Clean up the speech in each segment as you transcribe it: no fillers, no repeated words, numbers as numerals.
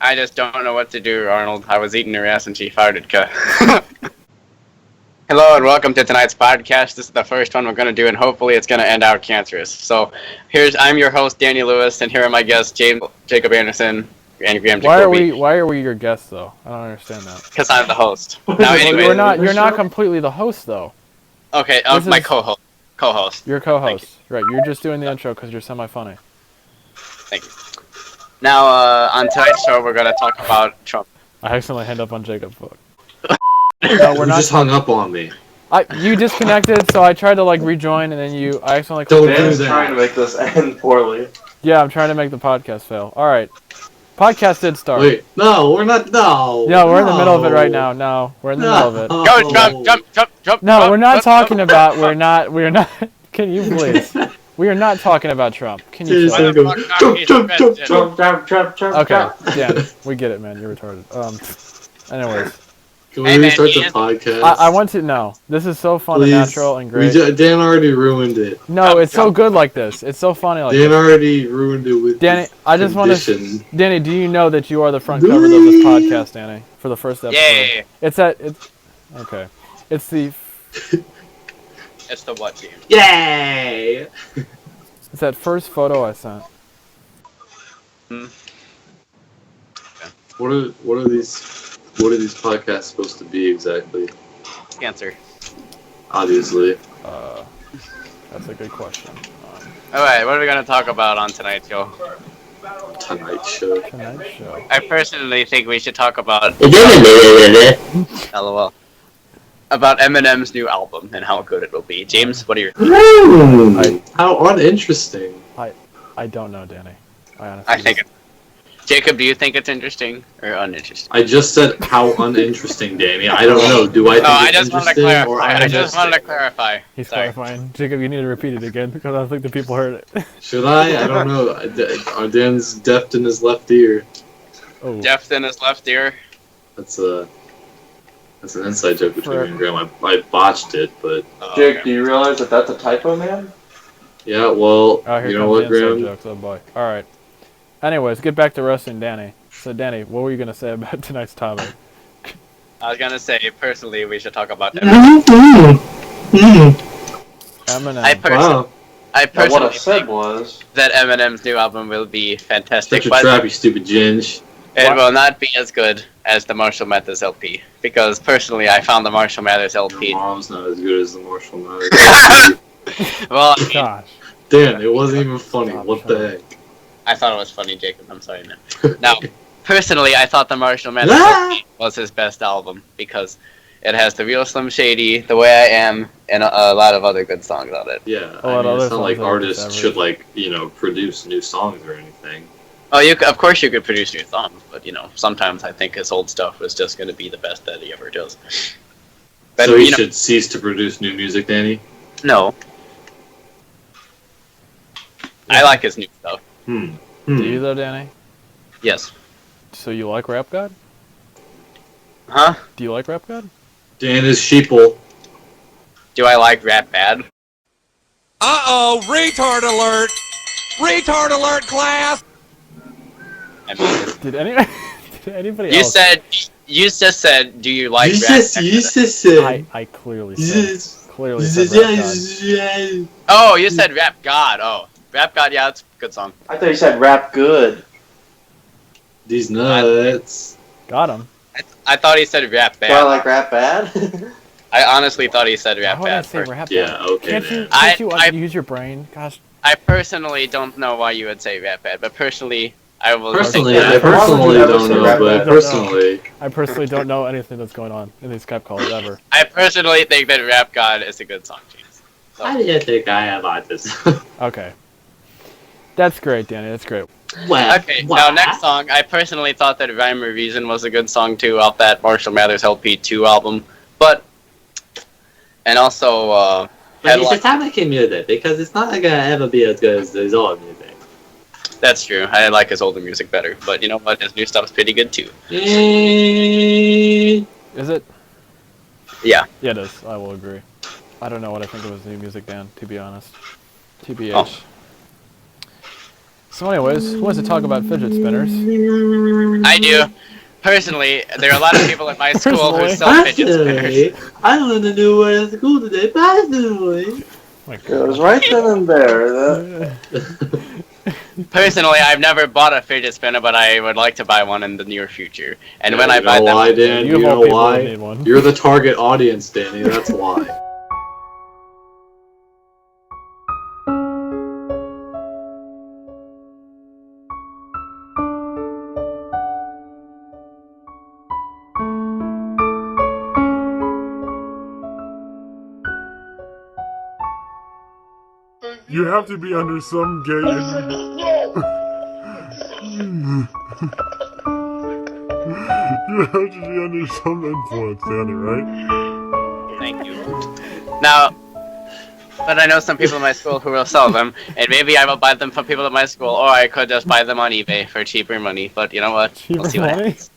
I just don't know what to do, Arnold. I was eating her ass and she farted. Hello and welcome to tonight's podcast. This is the first one we're going to do, and hopefully it's going to end out cancerous. So, I'm your host, Danny Lewis, and here are my guests, Jacob Anderson, and Graham Jacoby. Why are we your guests, though? I don't understand that. Because I'm the host. Now, anyway, you're not completely the host, though. Okay, my co-host. You're co-host, right? You're just doing the intro because you're semi-funny. Thank you. Now, on tonight's show, we're going to talk about Trump. I accidentally hand up on Jacob's book. No, we're not. You just hung up on me. You disconnected, so I tried to rejoin, and then I accidentally. Dan's trying to make this end poorly. Yeah, I'm trying to make the podcast fail. All right, podcast did start. Wait, no, we're not. No. Yeah, we're in the middle of it right now. No, we're in the middle of it. Go, jump. No, we're not talking about. We're not. Can you please? We are not talking about Trump. Can you please? Jump. Okay, yeah, we get it, man. You're retarded. Anyways. Can we restart the podcast? I want to know. This is so fun and natural and great. Dan already ruined it. No, it's so good like this. It's so funny like Dan this. already ruined it with Danny, I just want to... Danny, do you know that you are the front cover of this podcast, Danny? For the first episode. Yay! Okay. It's the... It's the what, dude? Yay! It's that first photo I sent. What are these podcasts supposed to be exactly? Cancer. Obviously. That's a good question. Alright, what are we going to talk about on tonight's show? Tonight's show. I personally think we should talk about... LOL. About Eminem's new album and how good it will be. James, what are your... How uninteresting. I don't know, Danny. I think Jacob, do you think it's interesting or uninteresting? I just said how uninteresting, Danny. I don't know. Do I think it's interesting? I just wanted to clarify. He's clarifying. Jacob, you need to repeat it again because I don't think the people heard it. Should I? I don't know. Dan's deaf in his left ear. Oh. Deaf in his left ear? That's an inside joke between me and Graham. I botched it, but... Jake, do you realize that that's a typo, man? Yeah, well, you know what, Graham? Jokes. Oh boy. Alright. Anyways, get back to wrestling, Danny. So, Danny, what were you going to say about tonight's topic? I was going to say, personally, we should talk about Eminem. Eminem. I personally what I said was that Eminem's new album will be fantastic. Such a trap, you stupid ginge. It will not be as good as the Marshall Mathers LP. Because, personally, I found the Marshall Mathers LP... Your mom's not as good as the Marshall Mathers LP. Well, gosh. Dan, it wasn't even funny. What the heck? I thought it was funny, Jacob. I'm sorry, man. Now, personally, I thought the Marshall Mathers LP was his best album because it has The Real Slim Shady, The Way I Am, and a lot of other good songs on it. Yeah, I mean, it's not like artists should, produce new songs or anything. Oh, of course you could produce new songs, but, sometimes I think his old stuff was just going to be the best that he ever does. But, so he should cease to produce new music, Danny? No. I like his new stuff. Do you though, Danny? Yes. So you like Rap God? Huh? Do you like Rap God? Dan is sheeple. Do I like Rap Bad? Uh-oh! Retard alert! Retard alert, class! I mean, did anybody else? You just said, do you like Rap Bad? I clearly said Rap God. Oh, you said Rap God. Oh. Rap God, yeah, it's a good song. I thought you said rap good. These nuts. Got him. I thought he said Rap Bad. Do I like rap bad? I honestly thought he said Rap Bad. Why would I say Rap Bad? Yeah, okay. Can't you use your brain? Gosh. I personally don't know why you would say Rap Bad, but personally, I will. I personally don't know, but personally. I personally don't know anything that's going on in these Skype calls ever. I personally think that Rap God is a good song, James. So. How do you think I am on this? Okay. That's great, Danny. That's great. Okay, now next song. I personally thought that Rhyme or Reason was a good song too, off that Marshall Mathers LP2 album. And also, but you should stop making music because it's not gonna ever be as good as his old music. That's true. I like his older music better, but you know what? His new stuff's pretty good too. Is it? Yeah. Yeah, it is. I will agree. I don't know what I think of his new music, Dan. To be honest. TBH. Oh. So anyways, who wants to talk about fidget spinners? I do. Personally, there are a lot of people at my school who sell fidget spinners. I learned a new word at school today. Personally. My It was God. right then and there. Personally, I've never bought a fidget spinner, but I would like to buy one in the near future. And when I you buy know them, why, Dan? You You hope know people why? need one. You're the target audience, Danny. That's why. You have to be under some gay. You have to be under some influence, Danny, right? thank you. Now, but I know some people in my school who will sell them, and maybe I will buy them from people at my school, or I could just buy them on eBay for cheaper money. But you know what? Cheaper We'll see what money? happens.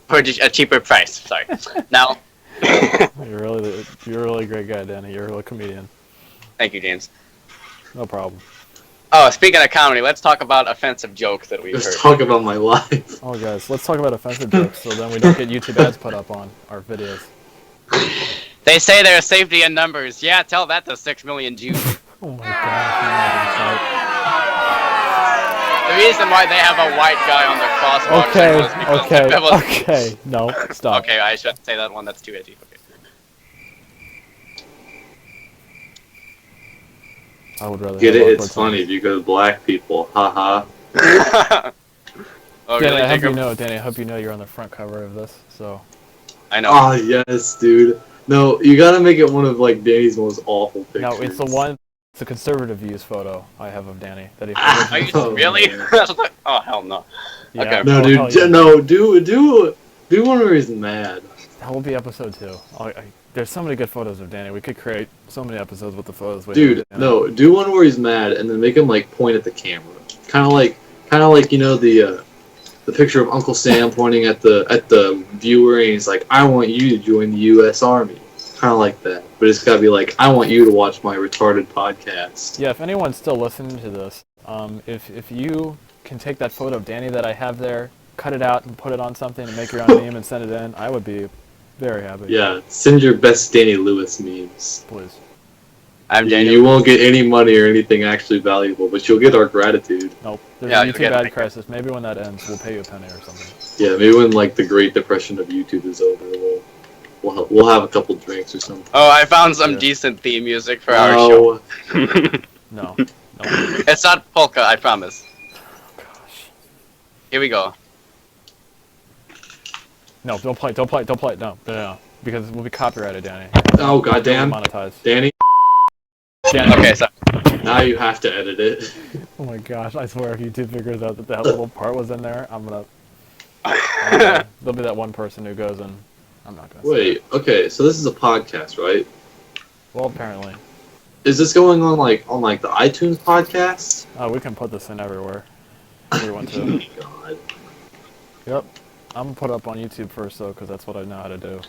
For a cheaper price. Sorry. Now, You're really a great guy, Danny. You're a real comedian. thank you, James. No problem. Oh, speaking of comedy, let's talk about offensive jokes that we've Let's heard. talk about my life. Oh, guys, let's talk about offensive jokes so then we don't get YouTube ads put up on our videos. They say there's safety in numbers. Yeah, tell that to 6 million Jews. Oh my gosh. The reason why they have a white guy on the crosswalk was because the Bible- Okay. No, stop. Okay, I shouldn't say that one. That's too edgy. Okay. I would rather Get have it? awkward It's funny because black people. Haha. Oh, Danny, really, I hope you Jacob? know. Danny, I hope you know you're on the front cover of this. So. I know. Oh yes, dude. No, you gotta make it one of like Danny's most awful pictures. No, it's the one. It's a conservative views photo I have of Danny that he. Are you Oh, really? man. Oh hell no. Yeah. Okay. No, Oh, dude. hell yeah. No, do one where he's mad. That will be episode 2. There's so many good photos of Danny. We could create so many episodes with the photos. We Dude, have of Danny. no, do one where he's mad and then make him like point at the camera. Kind of like you know the picture of Uncle Sam pointing at the viewer and he's like, I want you to join the U.S. Army. Kind of like that, but it's gotta be like, I want you to watch my retarded podcast. Yeah, if anyone's still listening to this, if you can take that photo of Danny that I have there, cut it out and put it on something and make your own meme and send it in, I would be very happy. Yeah, send your best Danny Lewis memes. Please. I'm Daniel. You won't get any money or anything actually valuable, but you'll get our gratitude. Nope. There's Yeah, a you'll YouTube get ad it. crisis. Maybe when that ends, we'll pay you a penny or something. Yeah, maybe when like the Great Depression of YouTube is over, we'll have a couple drinks or something. Oh, I found some Yeah. decent theme music for our show. No. No. It's not polka, I promise. Gosh. Here we go. No, don't play it. No. Because we'll be copyrighted, Danny. Oh goddamn, Monetized. Danny! Danny. Okay, so Now you have to edit it. Oh my gosh, I swear if YouTube figures out that that little part was in there, I'm gonna... there'll be that one person who goes and... I'm not gonna say Wait, it. okay, so this is a podcast, right? Well, apparently. Is this going on like the iTunes podcast? We can put this in everywhere. If we want to. God. Yep. I'm gonna put it up on YouTube first though, because that's what I know how to do.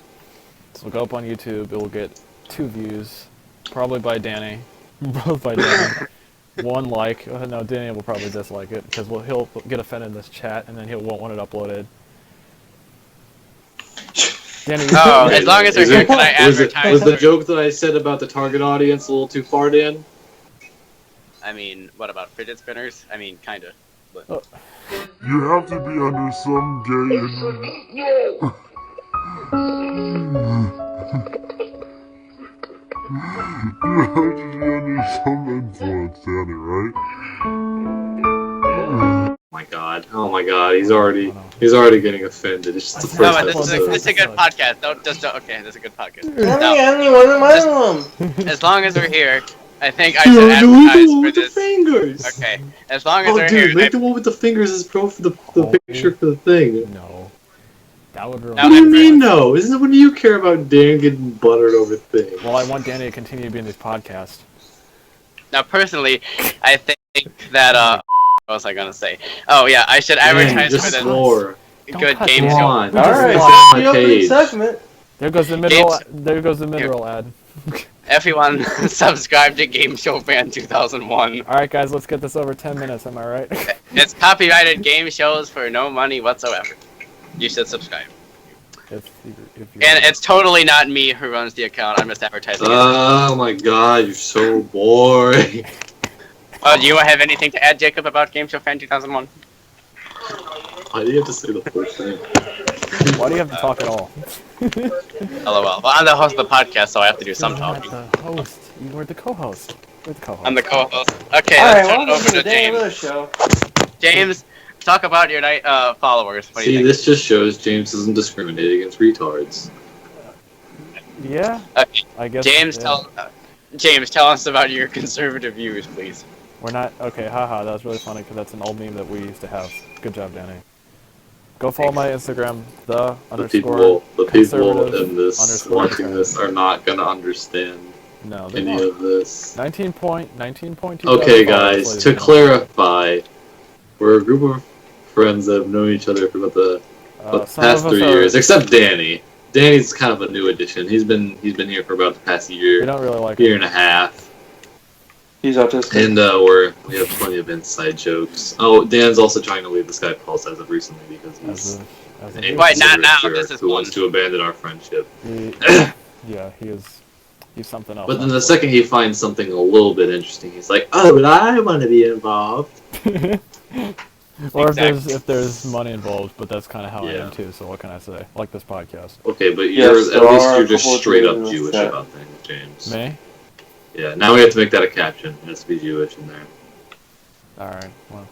So we'll go up on YouTube, it will get 2 views. Probably by Danny. Both by Danny. 1 like. No, Danny will probably dislike it, because he'll get offended in this chat, and then he won't want it uploaded. Danny, Oh, as long as they're here, can I advertise? Was the joke that I said about the target audience a little too far, Dan? I mean, what about fidget spinners? I mean, kinda. But... You have to be under some gay. You have to be under some influence, Danny, right? Oh my god, he's already getting offended. It's just the No, first but episode. this is a good podcast. Don't. Okay, this is a good podcast. Danny, Now, Andy, what am I doing? as long as we're here, I think I should Dude, do the advertise one for with the this. fingers! Okay, as long as Oh we're dude, here, make the one with the fingers as pro for the picture for the thing. No. That would ruin No, What do you I'm- mean no? Isn't it when you care about Dan getting buttered over things? Well, I want Danny to continue to be in these podcasts. now personally, I think that what was I gonna say? Oh yeah, I should advertise just for this score. Don't good cut game me Come show. on. We just Alright, lost my the opening page. segment. There goes the mid-roll. There goes the mid-roll ad. Everyone, subscribe to Game Show Fan 2001. All right, guys, let's get this over 10 minutes. Am I right? It's copyrighted game shows for no money whatsoever. You should subscribe. if you And it's totally not me who runs the account. I'm just advertising it. Oh my god, you're so boring. Do you have anything to add, Jacob, about Game Show Fan 2001? Why do you have to say the whole thing? Why do you have to talk at all? LOL. Well, I'm the host of the podcast, so I have to do some You're not talking. the host. You were the co-host. You're the co-host. I'm the co-host. Okay, Alright, let's turn it welcome over to the to Daniel James. Lewis Show. James, talk about your followers. What do See, you think? this just shows James doesn't discriminate against retards. Yeah, Okay, I guess. James, yeah. James, tell us about your conservative views, please. We're not okay. Haha, that was really funny because that's an old meme that we used to have. Good job, Danny. Go follow my Instagram, the People in this _ watching this are not gonna understand No, they any won't. of this. 19.2. Okay, guys, to clarify, we're a group of friends that have known each other for about the past 3 years, except Danny. Danny's kind of a new addition. He's been here for about the past We year, don't really like year him. and a half. He's autistic. And we have plenty of inside jokes. Oh, Dan's also trying to leave this guy Pulse as of recently because he's As an of Wait, not now, jerk this is who wants fun. to abandon our friendship. yeah, he's something else. But then the second he finds something a little bit interesting, he's like, "Oh, but I want to be involved." Or Exactly. if there's money involved, but that's kind of how I Yeah. am too. So what can I say? Like this podcast. Okay, but Yes, at there least are you're a just couple of straight up things Jewish that- about things, James. Me? Yeah. Now we have to make that a caption. It has to be Jewish in there. All right. Well,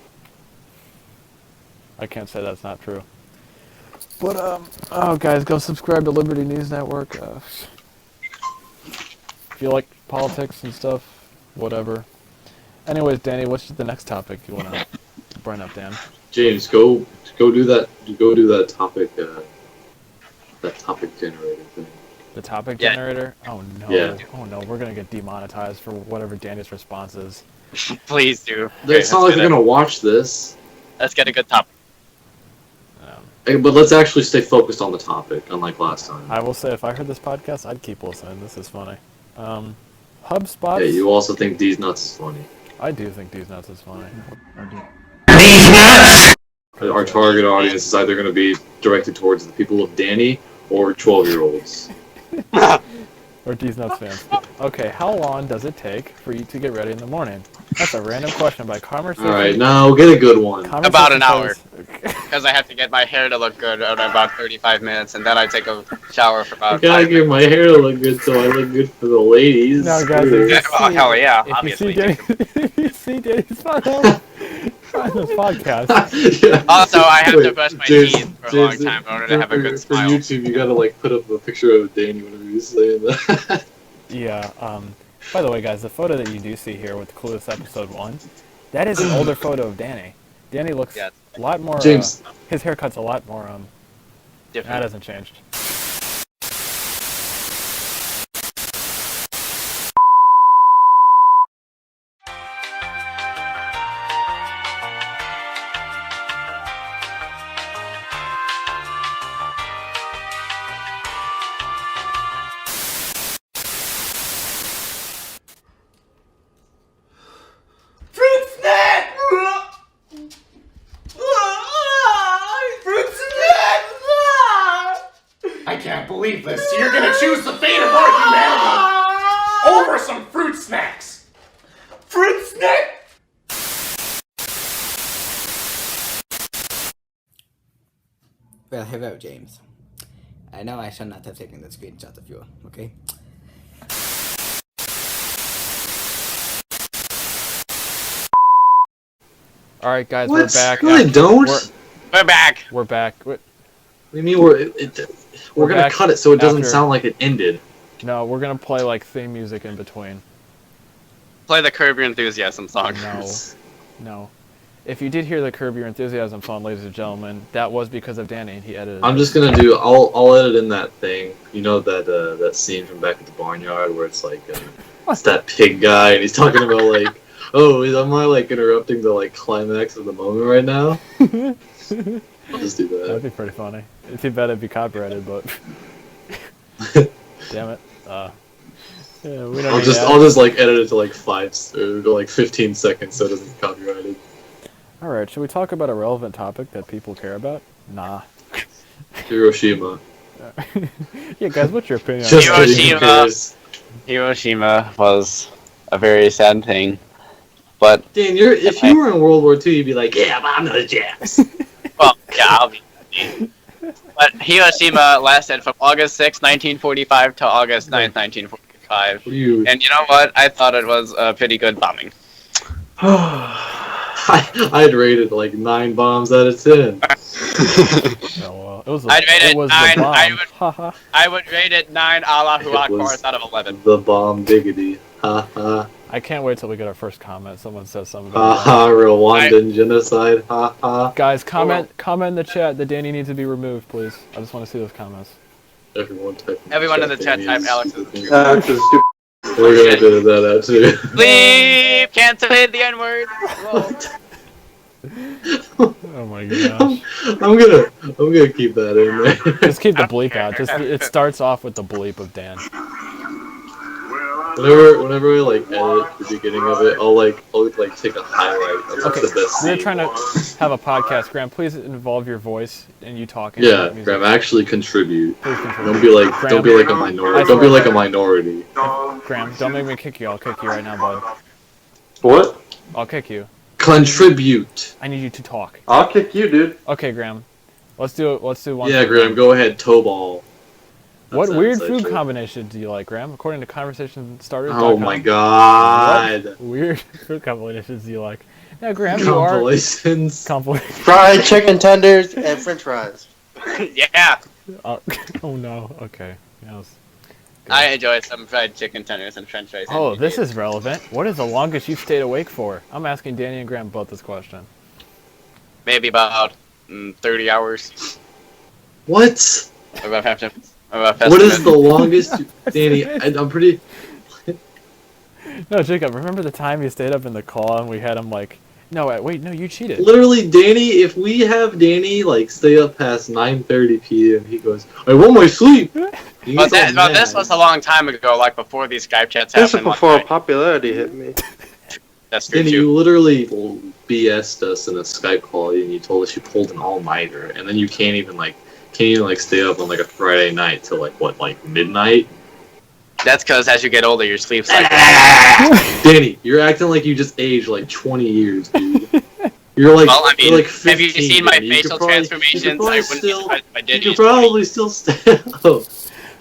I can't say that's not true. But oh guys, go subscribe to Liberty News Network. If you like politics and stuff, whatever. Anyways, Danny, what's the next topic you wanna bring up, Dan? James, go do that. Go do that topic. That topic generator thing. The topic Yeah. generator? Oh no. Yeah. Oh no, we're gonna get demonetized for whatever Danny's response is. Please do. It's not like they're gonna watch this. Let's get a good topic. Hey, but let's actually stay focused on the topic, unlike last time. I will say, if I heard this podcast, I'd keep listening. This is funny. HubSpot. Yeah, you also think These Nuts is funny. I do think These Nuts is funny. Our target audience is either going to be directed towards the people of Danny or 12-year-olds. Or These Nuts fans. Okay, how long does it take for you to get ready in the morning? That's a random question by Conversation. Alright, now get a good one. About an hour. Conversation Because I have to get my hair to look good in about 35 minutes, and then I take a shower for I about gotta 5 get minutes. my hair to look good so I look good for the ladies. No, guys, Screw if it. you Well, see- hell yeah, if you obviously. see Danny, if you see Danny's photo on this podcast, Yeah. Also, I have to Wait, brush my James- teeth for a long James, time in order to have a good For smile. YouTube, you gotta like put up a picture of Danny whenever you say that. yeah. By the way, guys, the photo that you do see here with Clueless episode 1, that is an older photo of Danny. Danny looks Yeah. a lot more. James. His haircut's a lot more. That Different. hasn't changed. Fruit snack! Fruit snack! I can't believe this. You're gonna choose the fate of our humanity over some fruit snacks. Fruit snack! Well, hello, James. I know I should not have taken the screenshot of you, okay? All right, guys, What? we're back. No, I don't. We're back! We're back. What do you mean we're gonna back cut it so it doesn't after- sound like it ended? No, we're gonna play like theme music in between. Play the Curb Your Enthusiasm song. No, no. If you did hear the Curb Your Enthusiasm song, ladies and gentlemen, that was because of Danny, and he edited I'm it. just gonna do. I'll edit in that thing. You know that scene from Back at the Barnyard where it's like it's that pig guy and he's talking about like, oh, am I like interrupting the like climax of the moment right now? I'll just do That'd that. be pretty funny. Too bad it'd be copyrighted, but Damn it. Yeah, we don't I'll need just ads. like edit it to like 15 seconds so it doesn't get copyrighted. Alright, should we talk about a relevant topic that people care about? Nah. Hiroshima. Yeah, guys, what's your opinion on Just that? kidding, who cares? Hiroshima was a very sad thing, but Dan, if you were in World War II, you'd be like, yeah, bomb those Japs. well, yeah, I'll be. But Hiroshima lasted from August 6, 1945 to August 9th, 1945. And you know what? I thought it was a pretty good bombing. I'd rate it like 9 bombs out of 10. Oh, well, it was I'd rate it 9. Haha. I would rate it 9 Allahu Akbars out of 11. The bomb diggity. Ha ha. I can't wait till we get our first comment. Someone says something about Ha ha, Rwandan genocide. Ha ha. Guys, comment in the chat that Danny needs to be removed, please. I just want to see those comments. Everyone in the chat type Alex is We're gonna edit that out too. Bleep! Can't say the N-word! Oh my gosh. I'm gonna keep that in there. Just keep the bleep out. Just it starts off with the bleep of Dan. Whenever I like edit the beginning of it, I'll take a highlight of Okay, the best we're scene. trying to have a podcast. Graham, please involve your voice and you talking. Yeah, Graham, actually contribute. Please contribute. Don't be like a minority. Don't be like a minority. Graham, don't make me kick you. I'll kick you right now, bud. What? I'll kick you. Contribute. I need you to talk. I'll kick you, dude. Okay, Graham. Let's do it. Let's do one. Yeah, Graham, go ahead, toe ball. What That's weird inside food joke. combination do you like, Graham? According to conversation starters. Oh my god. What weird food combinations do you like? Now, Graham, you are Compilations. Fried chicken tenders and French fries. Yeah! Oh no. Okay. Yes. I enjoy some fried chicken tenders and french fries. Oh, this is relevant. What is the longest you've stayed awake for? I'm asking Danny and Graham both this question. Maybe about 30 hours. What? What is the longest? Danny, I'm pretty. No, Jacob, remember the time you stayed up in the call and we had him like... No, wait, no, you cheated. Literally, Danny, if we have Danny, like, stay up past 9:30 p.m., he goes, I want my sleep! But this was a long time ago, like before these Skype chats This is happened. before popularity hit me. That's true, Danny, too. you literally BS'd us in a Skype call, and you told us you pulled an all-nighter, and then you can't even stay up on, like, a Friday night till, like midnight? That's because as you get older, your sleep cycle... Danny, you're acting like you just aged, like, 20 years, dude. You're like, well, I mean, you're like 15, have you seen my Danny. facial transformations? I wouldn't be surprised if I did. You could probably still stay up.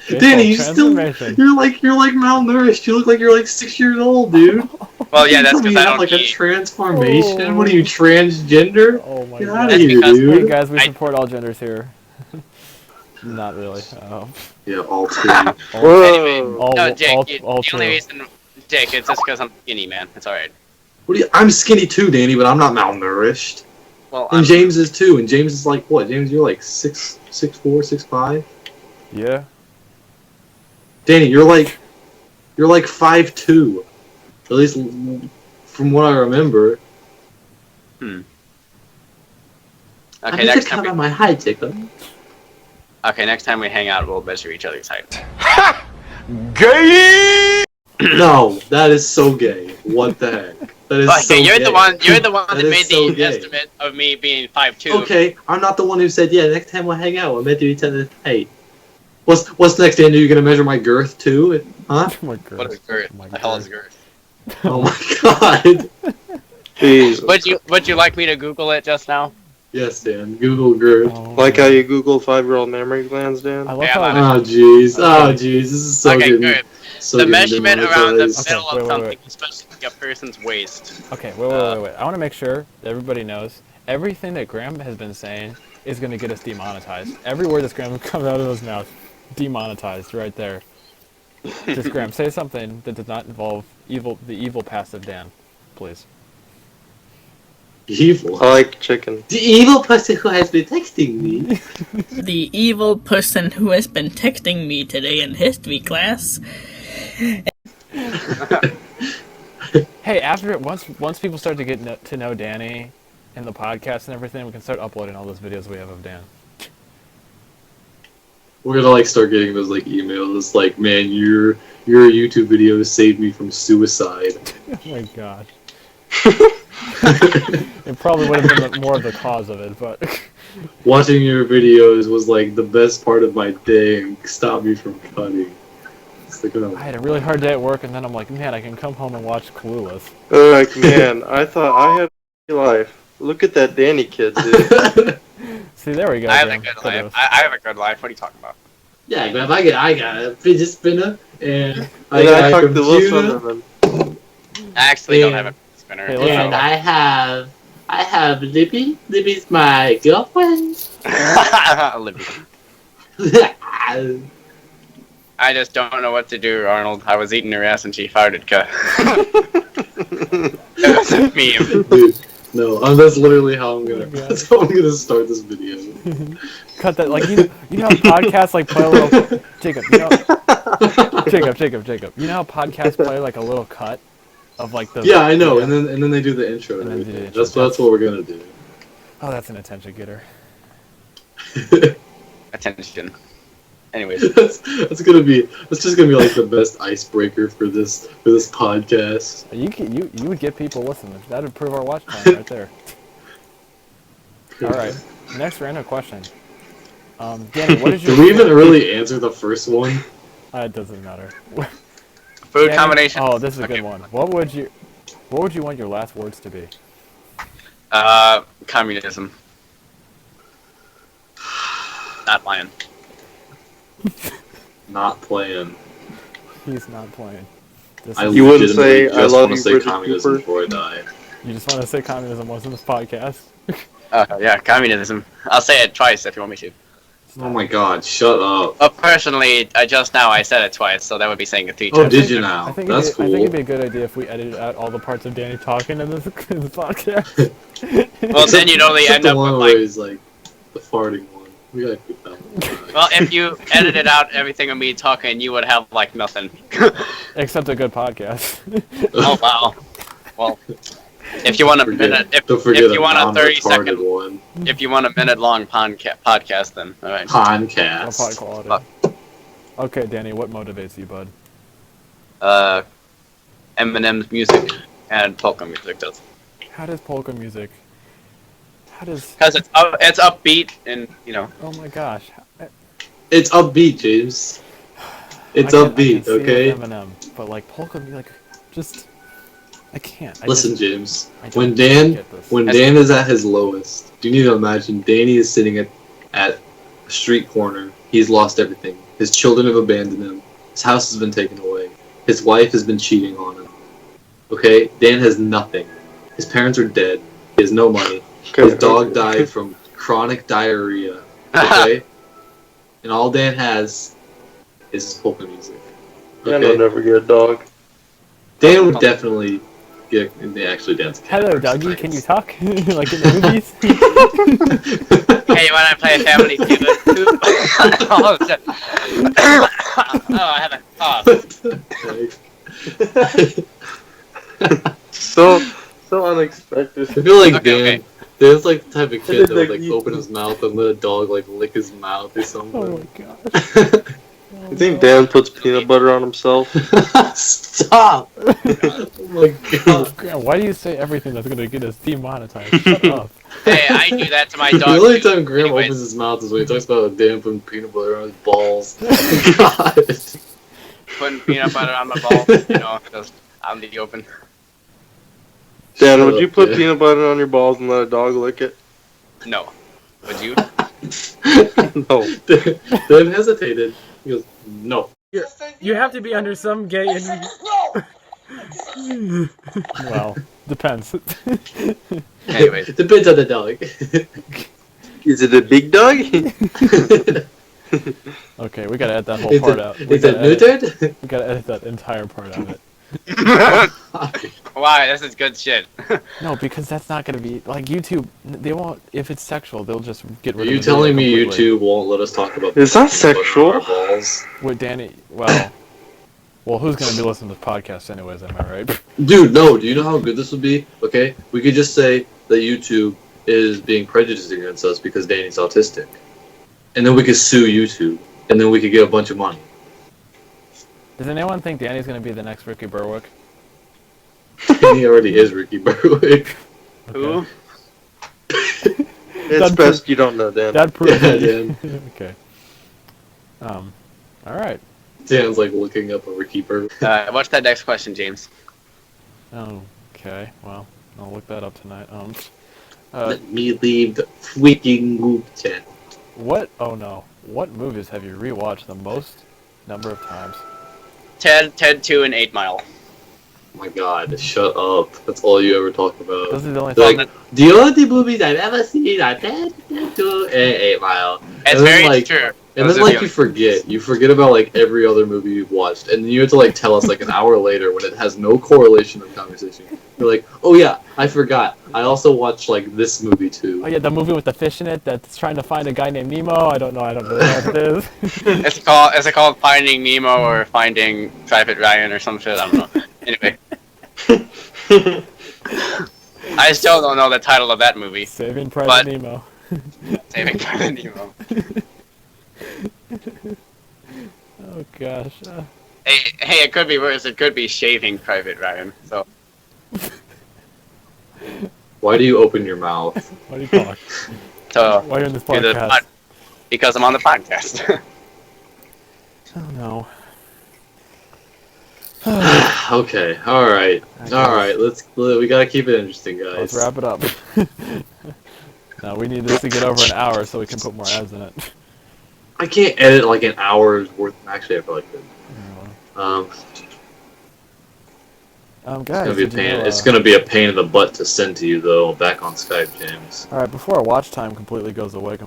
Danny, you're like malnourished. You look like you're like 6 years old, dude. Well, yeah, that's because I have don't like eat. a transformation. What are you, transgender? Oh my Get god. out of here, dude. Hey guys, we support all genders here. Not really. Yeah, all two. Anyway, all, no, Jake, all, the all only true. reason, Jake, it's just because I'm skinny, man. It's alright. What do you? I'm skinny too, Danny, but I'm not malnourished. Well, And James is too. And James is like what? James, you're like 6'4", 6'5". Yeah. Danny, you're like 5'2". At least from what I remember. Okay, I need next to time. cover my height, Jacob. Okay, next time we hang out, we'll measure each other's height. Gay! No, that is so gay. What the heck? That is Okay, so you're gay. the one. You're the one that is made so the gay. estimate of me being 5'2". Okay, I'm not the one who said, yeah, next time we'll hang out, we'll measure each other's height. What's next, Andy? Are you gonna measure my girth too? Huh? Oh my god. What is girth? What the hell is girth? Oh my god. Jeez. Would you like me to Google it just now? Yes, Dan. Google girth. Like how you Google 5-year-old mammary glands, Dan? I love Yeah, how Oh jeez. Oh jeez. This is so Okay, good. good. So The getting measurement around the demonetized. middle wait, of wait, something, wait. especially a person's waist. Okay, wait. I want to make sure that everybody knows everything that Graham has been saying is going to get us demonetized. Every word that's Graham comes out of his mouth, demonetized right there. Just Graham, say something that does not involve the evil passive Dan, please. Evil. I like chicken. The evil person who has been texting me. The evil person who has been texting me today in history class. Hey, once people start to get to know Danny and the podcast and everything, we can start uploading all those videos we have of Dan. We're gonna like start getting those like emails like, man, your YouTube video saved me from suicide. Oh my gosh. It probably would have been more of the cause of it, but Watching your videos was like the best part of my day and stopped me from cutting. It's like, oh. I had a really hard day at work, and then I'm like, man, I can come home and watch Clueless. Like, man, I thought I had a life. Look at that Danny kid, dude. See, there we go. I have a Jim. good life. I have a good life. What are you talking about? Yeah, but I got a fidget spinner and I And got I a talked to computer. Wilson. I actually don't have a spinner. Hey, listen. And I have Libby. Libby's my girlfriend. Libby. I just don't know what to do, Arnold. I was eating her ass and she farted. It was a meme. Dude, no, that's literally how I'm gonna. That's how I'm gonna start this video. Cut that, like, you know how podcasts like play a little. Jacob, Jacob. You know how podcasts play like a little cut of like the. Yeah, I know, and then they do the intro. And And then do the everything. intro. That's what we're gonna do. Oh, that's an attention getter. Attention. Anyways, That's just gonna be like the best icebreaker for this podcast. You would get people listening. That would prove our watch time right there. All right, next random question. Danny, what is your? Did we even really answer the first one? It doesn't matter. food Danny, combination. Oh, this is a Okay. good one. What would you want your last words to be? Communism. Not lying. Not playing. He's not playing. You wouldn't legitimately say, "I just love wanna you, say British communism people"? before I die. You just want to say communism once in this podcast? Yeah, communism. I'll say it twice if you want me to. Oh my god, shut up. Personally, I said it twice, so that would be saying it 3 Oh, times. did you now? I think That's I think it'd cool. be a good idea if we edited out all the parts of Danny talking in this podcast. Well, then you'd only Except end the up one with where like. he's like the farting one. We gotta keep that one. Well, if you edited out everything of me talking, you would have like nothing. Except a good podcast. Oh wow. Well, if you want a minute, if you want a 30-second, one. if you want a minute-long podcast, then all right. Podcast. Pod quality. Okay, Danny, what motivates you, bud? Eminem's music and polka music does. How does polka music? How does? Because it's upbeat and Oh my gosh. It's upbeat, James. It's I can upbeat, see okay? Eminem, but like polka music, just I can't. Listen, James. I When don't Dan get this. Dan is at his lowest, you need to imagine Danny is sitting at a street corner. He's lost everything. His children have abandoned him. His house has been taken away. His wife has been cheating on him. Okay? Dan has nothing. His parents are dead. He has no money. His dog died from chronic diarrhea. Okay? And all Dan has is his polka music. Dan will never get a dog. Dan would definitely get. Actually, Dan's. Hello, doggy. Can you talk? Like in the movies? Hey, you wanna play Family Feud? Oh shit! Oh, I have a cough. So unexpected. I feel like Okay. Dan's like the type of kid that would like open his mouth and let a dog like lick his mouth or something. Oh my gosh. You think Dan puts peanut butter on himself? Stop! Oh my god. God, why do you say everything that's gonna get us demonetized? Shut up. Hey, I do that to my The dog. only too. time Graham Anyways. opens his mouth is when he talks about Dan putting peanut butter on his balls. God. Putting peanut butter on my balls, just out in the open. Dan, Shut would you up, put Dan. peanut butter on your balls and let a dog lick it? No. Would you? No. Dan hesitated. He goes, no. You have to be under some gay. Well, depends. Anyways. Depends on the dog. Is it a big dog? Okay, we gotta edit that whole Is part it, out. is it neutered? We gotta edit that entire part out of it. Wow, this is good shit. No, because that's not gonna be like YouTube. They won't. If it's sexual, they'll just get Are rid of you the video telling me completely. YouTube won't let us talk about It's not peanut butter on sexual. our balls? With Danny, well, who's gonna be listening to this podcast anyways? Am I right? Dude, no. Do you know how good this would be? Okay, we could just say that YouTube is being prejudiced against us because Danny's autistic, and then we could sue YouTube. and then we could get a bunch of money. Does anyone think Danny's gonna be the next Ricky Berwick? He already is Ricky Berwick. Who? It's best you don't know, Dan. That proves Yeah, it. Dan. Okay. All right. Dan's like looking up a Ricky Berwick. What's that next question, James? Okay. Well, I'll look that up tonight. Let me leave the freaking group chat. What? Oh no. What movies have you rewatched the most number of times? Ted 2, and 8 Mile. Oh my god, shut up. That's all you ever talk about. Those are the only Like, the only movies I've ever seen are Ted 2 and 8 Mile. It's very true. And then, like, you forget about, like, every other movie you've watched, and then you have to, like, tell us, like, an hour later when it has no correlation of conversation. You're like, oh yeah, I forgot. I also watched, like, this movie, too. Oh yeah, the movie with the fish in it that's trying to find a guy named Nemo. I don't know what it is. Is it called Finding Nemo or Finding Private Ryan or some shit? I don't know. Anyway. I still don't know the title of that movie. Saving Private Nemo. Saving Private Nemo. Oh gosh. Hey, it could be worse. It could be Shaving Private Ryan. So. Why do you open your mouth? Why do you talk? So, why are you in this podcast? Because I'm on the podcast. Oh no. Okay, alright. Alright, we gotta keep it interesting, guys. Let's wrap it up. Now we need this to get over an hour so we can put more ads in it. I can't edit like an hour's worth. Actually, I feel like it. Guys, it's gonna be a pain in the butt to send to you though. Back on Skype, James. All right, before our watch time completely goes away the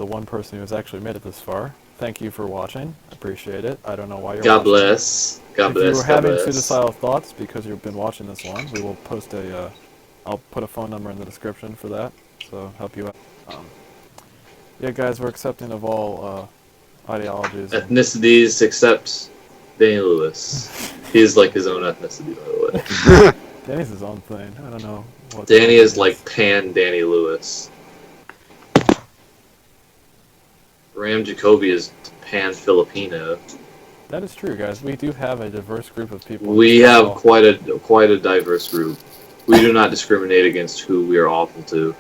one person who has actually made it this far, thank you for watching. Appreciate it. I don't know why you're God watching. bless. God bless. If you were God having bless. suicidal thoughts because you've been watching this long, we will post I'll put a phone number in the description for that, so help you out. Yeah, guys, we're accepting of all ideologies. Ethnicities except Danny Lewis. He's like his own ethnicity, by the way. Danny's his own thing. I don't know. Danny is like pan Danny Lewis. Ram Jacoby is pan Filipino. That is true, guys. We do have a diverse group of people. We have quite a diverse group. We do not discriminate against who we are awful to.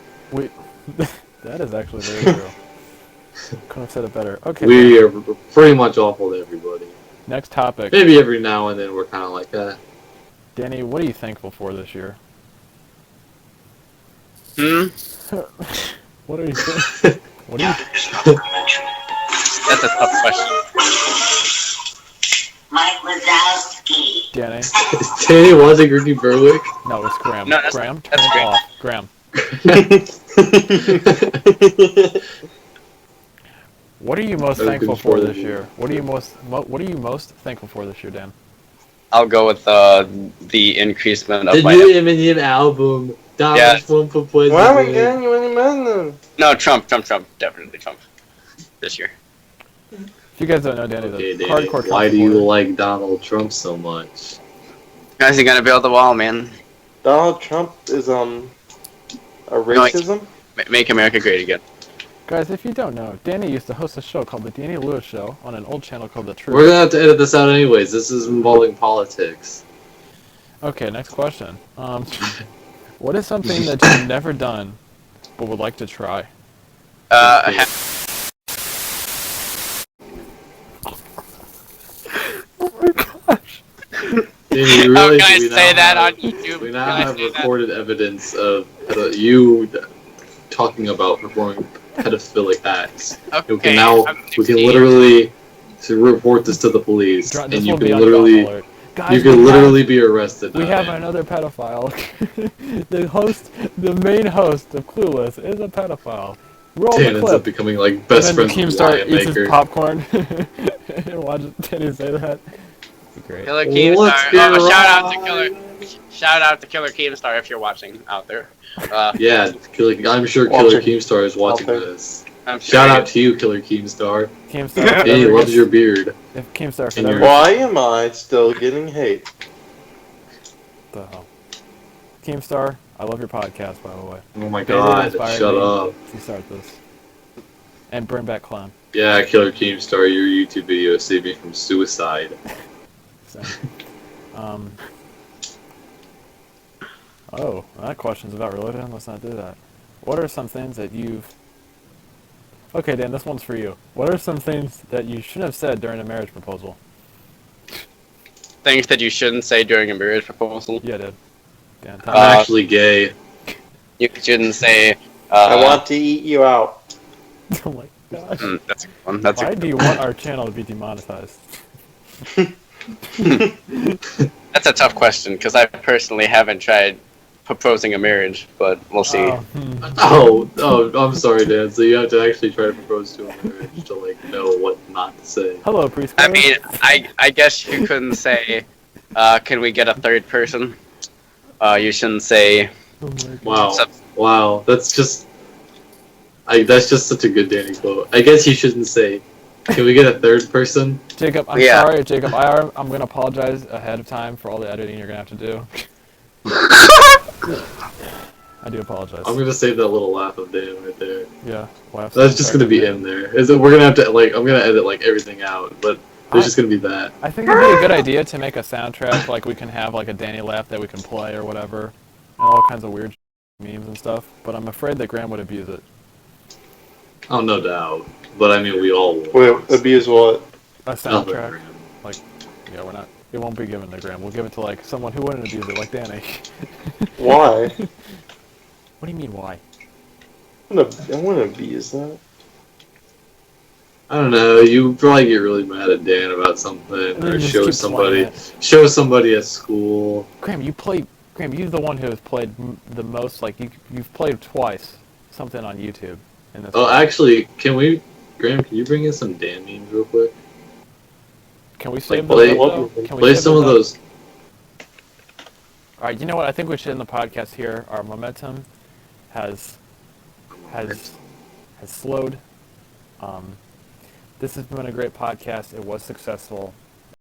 That is actually very true. Couldn't have said it better. Okay. We are pretty much awful to everybody. Next topic. Maybe every now and then we're kind of like that. Danny, what are you thankful for this year? What are you? What are you? That's a tough question. Mike Wazowski. Danny. Is Danny watching Ricky Berwick? No, it's Graham. No, that's Graham. Graham. Turn it off. Graham. What are you most thankful for this year? What are you most thankful for this year, Dan? I'll go with the increasement of the my new Eminem album. Yes. One for president. Why am I getting you any men then? No, Trump, definitely Trump. This year. If you guys don't know Danny, Okay, the Danny, hardcore Trump why do you supporter. like Donald Trump so much? Guys, you gonna build the wall, man. Donald Trump is a racism? Make America great again. Guys, if you don't know, Danny used to host a show called The Danny Lewis Show on an old channel called The Truth. We're gonna have to edit this out anyways. This is involving politics. Okay, next question. What is something that you've never done but would like to try? Danny, you realize guys, we say now that have, on YouTube. We now have recorded evidence of you talking about performing pedophilic acts. Okay, We can now I'm we can 16. literally report this to the police, This and will you be can on literally Drop Alert. Guys, you can literally be arrested. We now, have man. another pedophile. The main host of Clueless is a pedophile. Roll Dan the ends clip. up becoming like best and then friends with Keemstar Lion eats his Maker. popcorn and watch Danny say that. It'd be great. Killer Keemstar. Let's get Shout out to Killer Keemstar if you're watching out there. Yeah, I'm sure Killer Keemstar is watching this. I'm sure Shout he out is. to you, Killer Keemstar. Keemstar. He loves your beard. If Keemstar could And ever. your- Why am I still getting hate? The hell. Keemstar, I love your podcast, by the way. Oh my David god, inspired shut me up. to start this. And bring back Clown. Yeah, Killer Keemstar, your YouTube video saved me from suicide. So, oh, that question's about religion. Let's not do that. What are some things that you've... Okay, Dan, this one's for you. What are some things that you shouldn't have said during a marriage proposal? Things that you shouldn't say during a marriage proposal. Yeah, dude. Dan, I'm actually gay. You shouldn't say. I want to eat you out. Oh my gosh. That's a good one. That's Why a do you want our channel to be demonetized? That's a tough question because I personally haven't tried proposing a marriage, but we'll see. Oh, I'm sorry, Dan. So you have to actually try to propose to a marriage to like know what not to say. Hello, preschool. I mean, I guess you couldn't say, can we get a third person? You shouldn't say. Oh my God. Wow, that's just such a good Danny quote. I guess you shouldn't say, can we get a third person? Jacob, I'm sorry, Jacob. I'm gonna apologize ahead of time for all the editing you're gonna have to do. I do apologize. I'm gonna save that little laugh of Dan right there. Yeah, that's just gonna be in there. We're gonna have to I'm gonna edit like everything out, but there's just gonna be that. I think it'd be a good idea to make a soundtrack, like we can have like a Danny laugh that we can play or whatever, and all kinds of weird memes and stuff. But I'm afraid that Graham would abuse it. Oh, no doubt. But I mean, we all will. Wait, abuse what? A soundtrack. Like, yeah, we're not. It won't be given to Graham. We'll give it to like someone who wouldn't abuse it, like Danny. Why? What do you mean, why? I want to abuse that. I don't know. You probably get really mad at Dan about something, or show somebody at school. Graham, you're the one who has played the most. Like you've played twice something on YouTube. In this Actually, Graham, can you bring in some Dan memes real quick? Can we save play some of those? All right, you know what? I think we should end the podcast here. Our momentum has slowed. This has been a great podcast. It was successful.